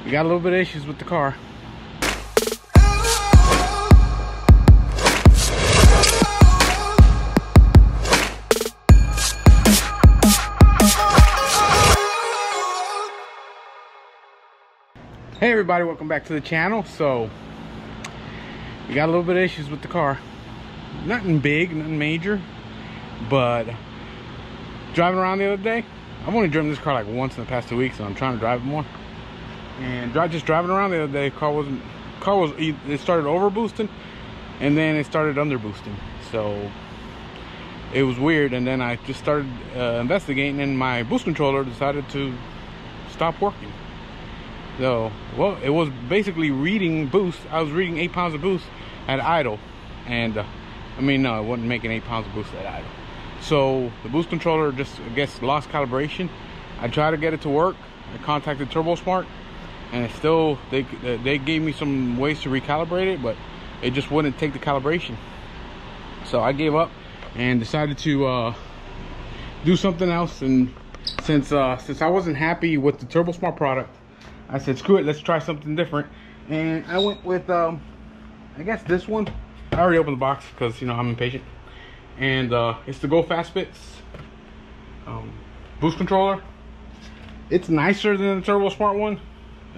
We got a little bit of issues with the car. Hey everybody, welcome back to the channel. So we got a little bit of issues with the car. Nothing big, nothing major, but driving around the other day, I've only driven this car like once in the past 2 weeks, and I'm trying to drive it more. And just driving around the other day, it started over boosting, and then it started under boosting. So it was weird, and then I just started investigating, and my boost controller decided to stop working. So, well, it was basically reading boost. I was reading 8 pounds of boost at idle, and I mean, no, it wasn't making 8 pounds of boost at idle. So the boost controller just, I guess, lost calibration. I tried to get it to work. I contacted TurboSmart, and it still, they gave me some ways to recalibrate it, but it just wouldn't take the calibration. So I gave up and decided to do something else. And since I wasn't happy with the TurboSmart product, I said, screw it, let's try something different. And I went with, I guess this one. I already opened the box because, you know, I'm impatient. And it's the Go Fast Bits boost controller. It's nicer than the TurboSmart one.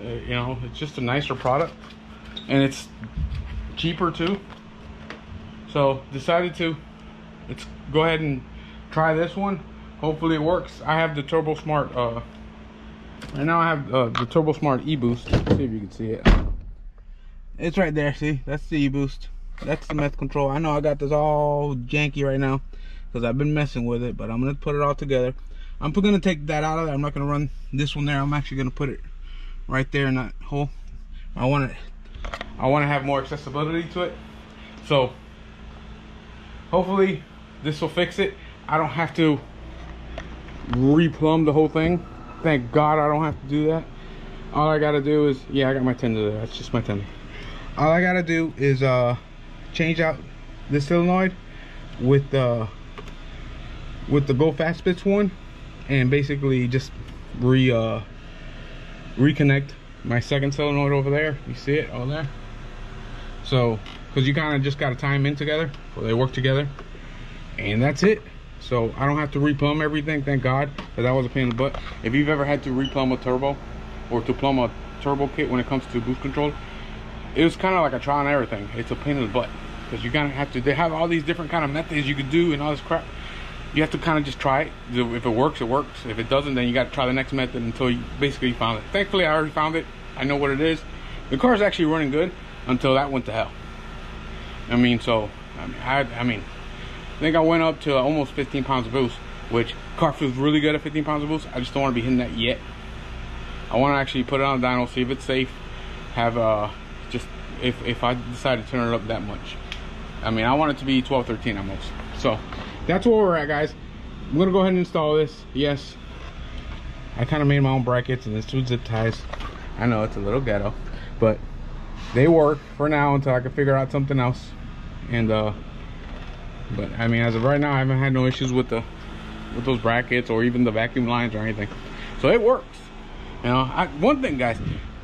You know, it's just a nicer product. And it's cheaper too. So decided to, let's go ahead and try this one. Hopefully it works. I have the TurboSmart, and now I have the TurboSmart e-boost. See if you can see it. It's right there, see? That's the e-boost. That's the meth control. I know I got this all janky right now because I've been messing with it, but I'm going to put it all together. I'm going to take that out of there. I'm not going to run this one there. I'm actually going to put it right there in that hole. I want to have more accessibility to it. So hopefully this will fix it. I don't have to replumb the whole thing. Thank God I don't have to do that. All I gotta do is, yeah, I got my tender there. That's just my tender. All I gotta do is change out this solenoid with the Go Fast Bits one, and basically just reconnect my second solenoid over there. You see it over there? So, because you kind of just gotta tie them in together, so they work together, and that's it. So I don't have to replumb everything, thank God, because that was a pain in the butt. If you've ever had to replumb a turbo, or to plumb a turbo kit when it comes to boost control, it was kind of like a trial and error thing. It's a pain in the butt, because you kind of have to, they have all these different kind of methods you could do and all this crap. You have to kind of just try it. If it works, it works. If it doesn't, then you got to try the next method until you basically found it. Thankfully, I already found it. I know what it is. The car's actually running good until that went to hell. I mean, so, I mean, I think I went up to almost 15 pounds of boost, which car feels really good at 15 pounds of boost. I just don't want to be hitting that yet. I want to actually put it on the dyno, see if it's safe. Have just if I decide to turn it up that much. I mean, I want it to be 12, 13 at most. So that's where we're at, guys. I'm gonna go ahead and install this. Yes, I kind of made my own brackets, and it's two zip ties. I know it's a little ghetto, but they work for now until I can figure out something else. And but I mean, as of right now, I haven't had no issues with those brackets or even the vacuum lines or anything. So it works. You know, one thing, guys,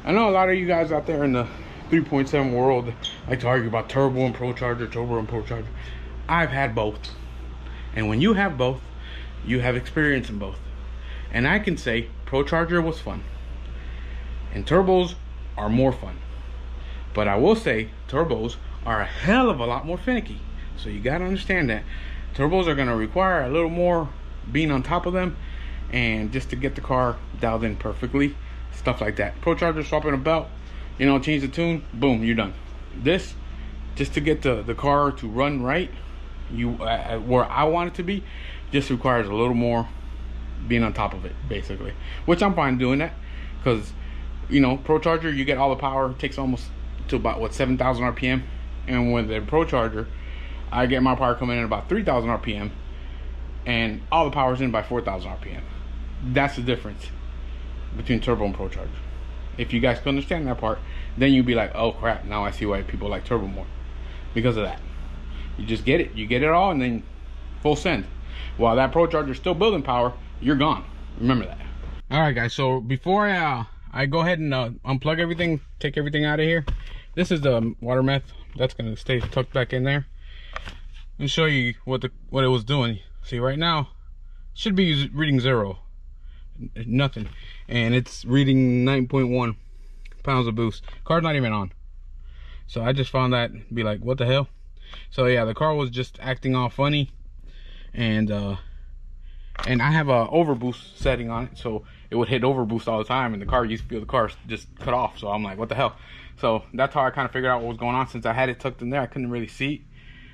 I know a lot of you guys out there in the 3.7 world like to argue about turbo and ProCharger. I've had both. And when you have both, you have experience in both. And I can say ProCharger was fun. And turbos are more fun. But I will say turbos are a hell of a lot more finicky. So you gotta understand that turbos are gonna require a little more being on top of them, and just to get the car dialed in perfectly, stuff like that. ProCharger, swapping a belt, you know, change the tune, boom, you're done. This, just to get the car to run right, where I want it to be, just requires a little more being on top of it, basically. Which I'm fine doing that, because, you know, ProCharger, you get all the power. It takes almost to about, what, 7,000 RPM. And with the ProCharger, I get my power coming in at about 3,000 RPM, and all the power's in by 4,000 RPM. That's the difference between turbo and ProCharger. If you guys can understand that part, then you'd be like, oh crap, now I see why people like turbo more, because of that. You just get it, you get it all, and then full send. While that ProCharger is still building power, you're gone. Remember that. All right, guys, so before I I go ahead and unplug everything, take everything out of here. This is the water meth that's gonna stay tucked back in there, and show you what it was doing. See, right now should be reading 0, nothing, and it's reading 9.1 pounds of boost. Car's not even on. So I just found that, be like, what the hell? So yeah, the car was just acting all funny, and I have a overboost setting on it, so it would hit overboost all the time, and the car used to feel the car just cut off. So I'm like, what the hell? So that's how I kind of figured out what was going on. Since I had it tucked in there, I couldn't really see it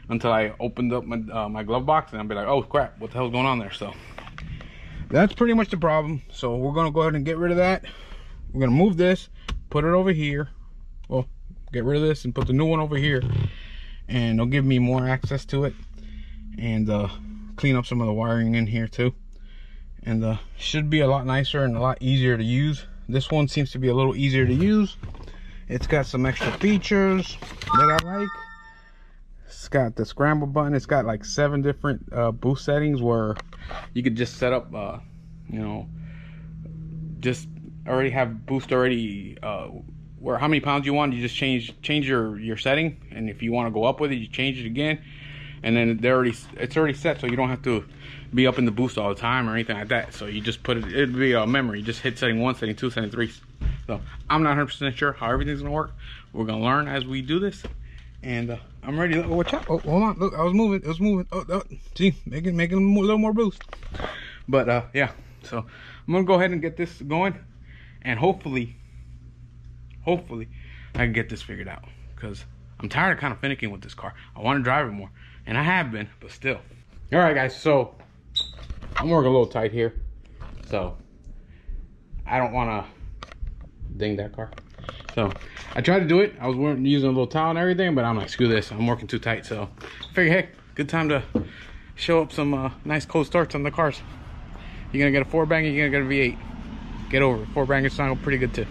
until I opened up my glove box, and I'd be like, oh crap, what the hell's going on there? So that's pretty much the problem. So we're gonna go ahead and get rid of that. We're gonna move this, put it over here. Well, get rid of this and put the new one over here, and it'll give me more access to it, and clean up some of the wiring in here too, and should be a lot nicer and a lot easier to use. This one seems to be a little easier to use. It's got some extra features that I like. It's got the scramble button. It's got like 7 different boost settings where you could just set up you know, just already have boost already where how many pounds you want. You just change your setting, and if you want to go up with it, you change it again, and then it's already set, so you don't have to be up in the boost all the time or anything like that. So you just put it, it'd be a memory. You just hit setting 1, setting 2, setting 3. So I'm not 100% sure how everything's gonna work. We're gonna learn as we do this, and I'm ready to watch out. Oh, hold on, look, I was moving, it was moving. Oh, see, making a little more boost. But yeah, so I'm gonna go ahead and get this going, and hopefully I can get this figured out, because I'm tired of kind of finicking with this car. I want to drive it more, and I have been, but still. All right, guys, so I'm working a little tight here, so I don't want to ding that car. So I tried to do it. I was using a little towel and everything, but I'm like, screw this, I'm working too tight. So I figured, heck, good time to show up some nice cold starts on the cars. You're gonna get a 4-banger, you're gonna get a V8. Get over it. 4-bangers sound pretty good too.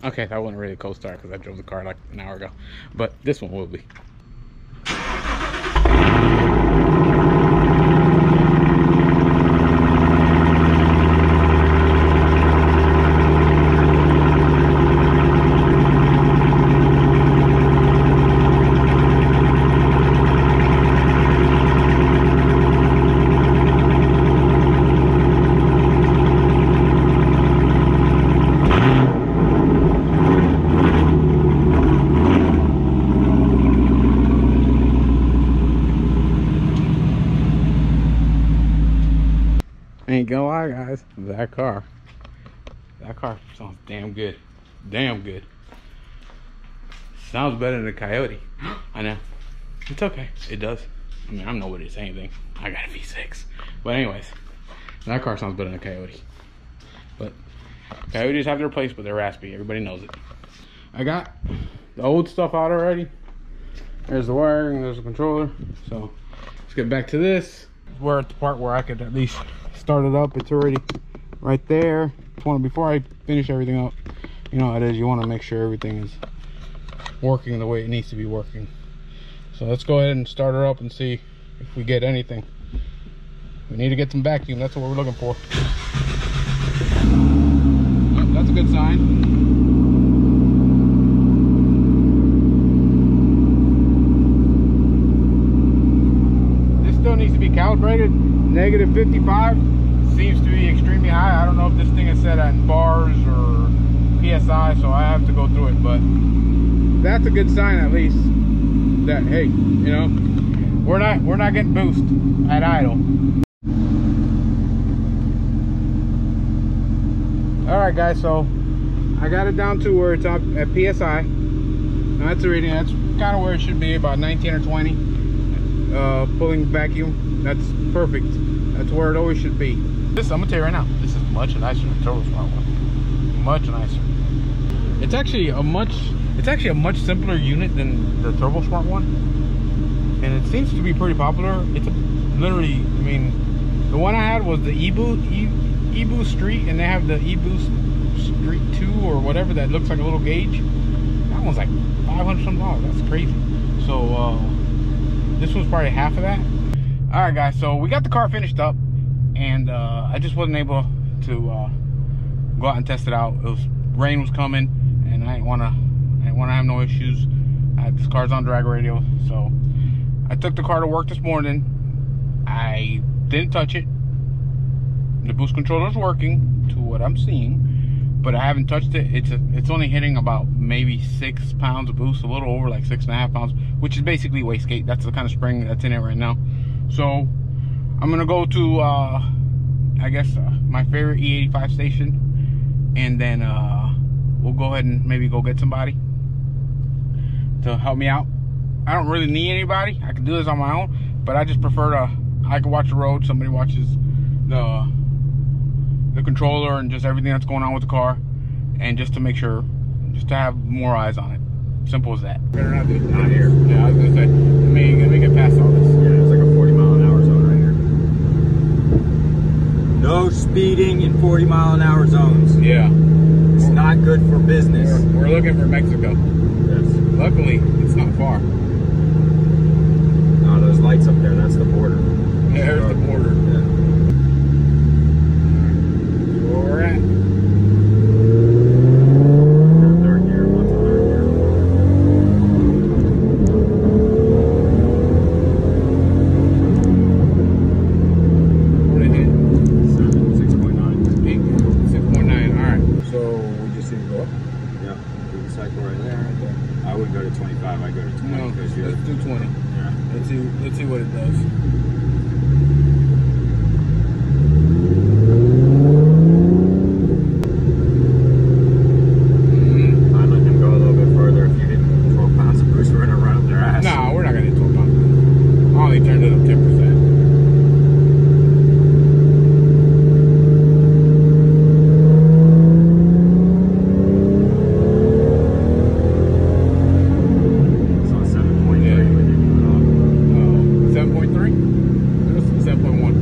Okay, that wasn't really a cold start because I drove the car like an hour ago, but this one will be. Ain't gonna lie, guys, that car sounds damn good. Sounds better than a Coyote. I know, it's okay, it does. I mean, I'm nobody to say anything. I got a V6, but anyways, that car sounds better than a Coyote. But Coyotes have their place, but they're raspy. Everybody knows it. I got the old stuff out already. There's the wiring, there's the controller. So let's get back to this. We're at the part where I could at least start it up. It's already right there. Before I finish everything up, you know how it is, you want to make sure everything is working the way it needs to be working. So let's go ahead and start her up and see if we get anything. We need to get some vacuum. That's what we're looking for. Oh, that's a good sign. Needs to be calibrated. Negative 55 seems to be extremely high. I don't know if this thing is set at bars or PSI, so I have to go through it, but that's a good sign at least that, hey, you know, we're not getting boost at idle. All right, guys, so I got it down to where it's up at PSI. Now that's the reading. That's kind of where it should be, about 19 or 20. Pulling vacuum, that's perfect. That's where it always should be. This, I'm gonna tell you right now, this is much nicer than the Turbo Smart one. Much nicer. It's actually a much simpler unit than the Turbo Smart one. and it seems to be pretty popular. It's literally, I mean, the one I had was the eBoost Street, and they have the eBoost Street 2 or whatever that looks like a little gauge. That one's like $500 some. That's crazy. So this was probably half of that. All right, guys. So we got the car finished up, and I just wasn't able to go out and test it out. Rain was coming, and I didn't want to have no issues. This car's on drag radio, so I took the car to work this morning. I didn't touch it. The boost controller's working to what I'm seeing, but I haven't touched it. It's only hitting about maybe 6 pounds of boost, a little over like 6.5 pounds, which is basically wastegate. That's the kind of spring that's in it right now. So I'm gonna go to I guess my favorite E85 station, and then we'll go ahead and maybe go get somebody to help me out. I don't really need anybody. I can do this on my own, but I just prefer I can watch the road, somebody watches the controller and just everything that's going on with the car, and just to make sure, just to have more eyes on it. Simple as that. Better not do it. Not here. Yeah, I was gonna say, let me get past all this. Yeah, it's like a 40-mile-an-hour zone right here. No speeding in 40-mile-an-hour zones. Yeah. It's not good for business. We're looking for Mexico. Yes. Luckily, it's not far. No, those lights up there, that's the border. Yeah, there's the border. Yeah. Where we're at. Third gear, lots of third gear. What did it hit? 6.9. 6.9. All right. So we just need to go up. Yeah, do the cycle right there, right there. I wouldn't go to 25. I go to 20. No, let's do 20. Yeah. Let's see what it does. I'd let them go a little bit further if you hit 12 pounds of boost. We're gonna run up their ass. No, we're not gonna hit 12 pounds. I only turned it up 10%. So 7.3 Yeah. when you do it all. 7.3? This is 7.1.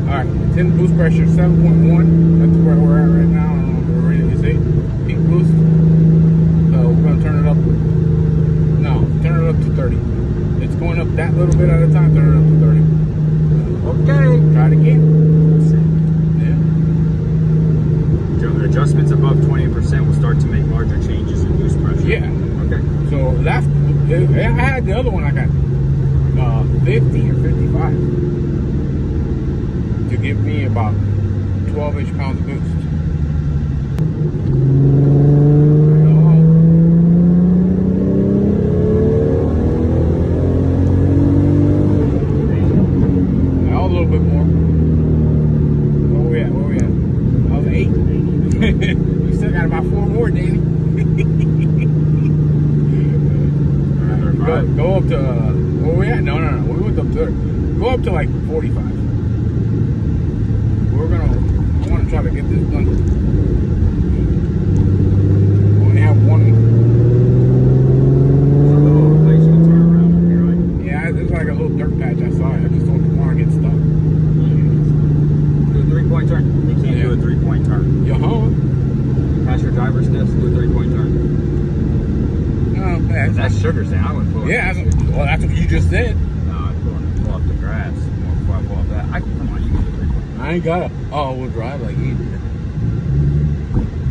Alright, 10 boost pressure, 7.1. That's where we're at right now. I don't know if we're ready to see. Peak boost. So we're gonna turn it up. No, turn it up to 30. It's going up that little bit at a time, turn it up to 30. Okay. Try it again. Let's see. Yeah. Adjustments above 20% will start to make larger changes in boost pressure. Yeah. Okay. So that's, I had the other one, I got 50 or 55 to give me about 12-ish pounds of boost. Now a little bit more. Where we at? Where we at? I was 8. You still got about 4 more, Danny. Go up to, where we at? No, we went up to, go up to like 45. I want to try to get this done. Only have one. There's a little place you can turn around up here, right? Yeah, there's like a little dirt patch I saw. I just don't want to get stuck. Do a 3-point turn. You can't do a 3-point turn. Yo-ho. Pass your driver's test, do a 3-point turn. That's sugar sand. I wouldn't pull it. Yeah, that's what you just said. No, I'd pull off the grass before I pull off that. Come on, you can do 3-point. I ain't got a all-wheel drive like you did.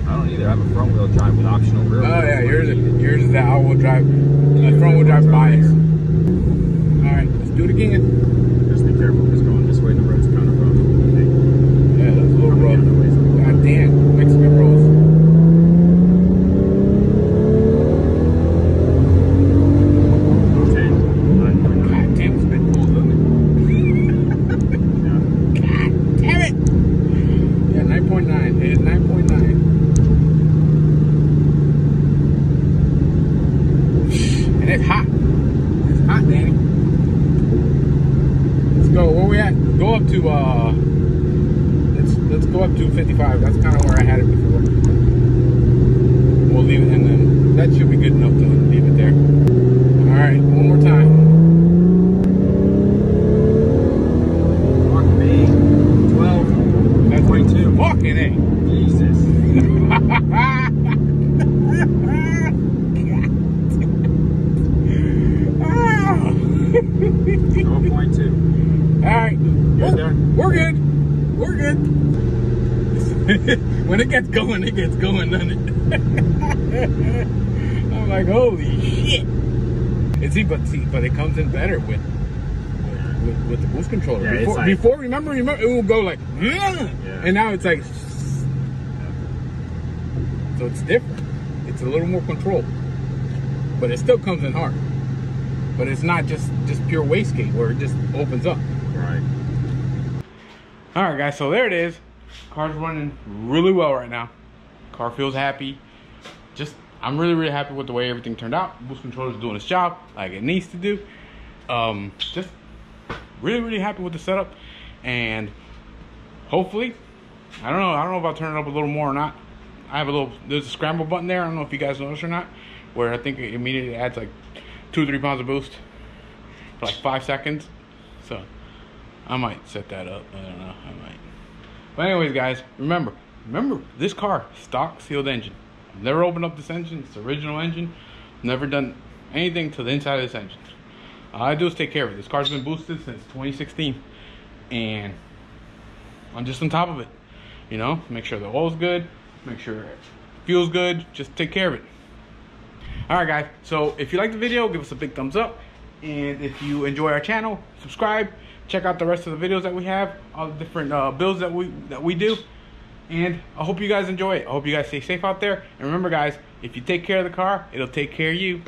I don't either. I have a front-wheel drive with optional rear wheel. Oh yeah, yours is that all-wheel drive, front-wheel drive bias. All right, let's do it again. Just be careful because going this way, the road's kind of rough. Yeah, that's a little Coming rough. the other way. God damn, Mexican rolls. Let's go up to 55. That's kind of where I had it before. We'll leave it, and then that should be good enough to leave it there. All right, one more time. 0.2. All right. Good there? We're good. We're good. When it gets going, doesn't it? I'm like, holy shit. And but it comes in better with the boost controller. Yeah, before, remember, it will go like, yeah. And now it's like, so it's different. It's a little more control, but it still comes in hard. But it's not just pure wastegate where it just opens up. Right. All right, guys. So there it is. Car's running really well right now. Car feels happy. I'm really happy with the way everything turned out. Boost controller's doing its job like it needs to do. Just really happy with the setup, and hopefully, I don't know if I'll turn it up a little more or not. There's a scramble button there. I don't know if you guys noticed or not, where I think it immediately adds like 2-3 pounds of boost for like 5 seconds. So I might set that up. I don't know. I might. But anyways, guys, remember this car, stock sealed engine. I've never opened up this engine. It's the original engine. Never done anything to the inside of this engine. All I do is take care of it. This car's been boosted since 2016, and I'm just on top of it. You know, make sure the oil's good, make sure it feels good. Just take care of it. All right, guys. So if you like the video, give us a big thumbs up, and if you enjoy our channel, subscribe. Check out the rest of the videos that we have, all the different builds that we do. And I hope you guys enjoy it. I hope you guys stay safe out there. And remember, guys, if you take care of the car, it'll take care of you.